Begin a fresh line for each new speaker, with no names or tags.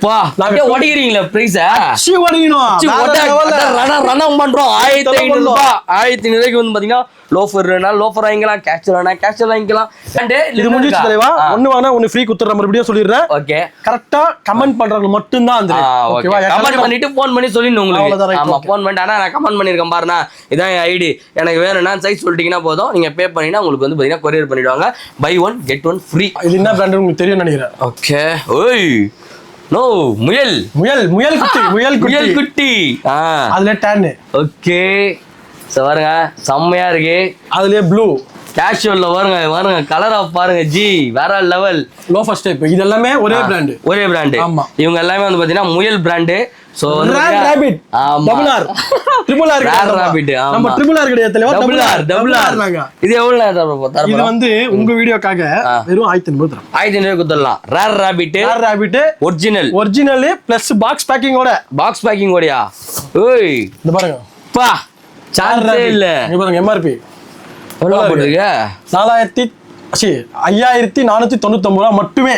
பா நாங்க ஓடிக்கிறீங்களா price
C ஓடிக்கணும்
run பண்றோம் 1500 ரூபாய் 1500 ரூபாய்க்கு வந்து பாத்தீங்கன்னா லோஃபர்னா லோஃபர் வாங்கிக்கலாம் கேஷுவல்னா கேஷுவல் வாங்கிக்கலாம்
இது முடிஞ்சிச்சு தலைவா ஒன்னு வாங்கினா ஒன்னு ஃப்ரீ குத்துற மறுபடியும் சொல்லிடுறேன்
ஓகே
கரெக்டா கமெண்ட் பண்றவங்க மட்டும் தான் அந்த
ஓகேவா கமெண்ட் பண்ணிட்டு ஃபோன் பண்ணி சொல்லிடணும் உங்களுக்கு ஆமா ஃபோன் பண்ணிட்டு ஆனா நான் கமெண்ட் பண்ணிருக்கேன் பாருண்ணா இதான் என் ஐடி எனக்கு வேணும்னா சைஸ் சொல்லிட்டீங்கன்னா போதும் நீங்க பே பண்ணினா உங்களுக்கு வந்து பாத்தீங்கன்னா கொரியர் பண்ணிடுவாங்க buy one get one free
இது என்ன பிராண்ட் உங்களுக்கு தெரியும் நினைக்கிறேன்
ஓகே ஓய் நோ முயல்
முயல் முயல் குட்டி
முயல் குட்டி
அதுல டேன்
ஓகே சோ பாருங்க செம்மையா இருக்கு
அதுலயே ப்ளூ
கேஷுவல்ல பாருங்க கலரா பாருங்க ஜி வேற லெவல்
லோஃபர்ஸ் டைப் இது எல்லாமே ஒரே பிராண்ட்
ஆமா இவங்க எல்லாமே வந்து பாத்தீங்கன்னா முயல் brand so
rabbit double R triple R
rabbit
நம்ம ட்ரிபிள் ஆர் கிடையாது
டபுள் ஆர் நாங்க இது எவ்வளவு நேரம்
இது வந்து உங்க வீடியோக்காக வெறும் 1500 தரோம்
1500 குத்தறலாம் rare rabbit original
plus box packing
ஓடியா ஓய்
இந்த பாருங்க
பா சார்ஜே இல்ல
இங்க பாருங்க எம்ஆர்பி
எவ்வளவு போடுறீங்க
5499 ரூபாய் மட்டுமே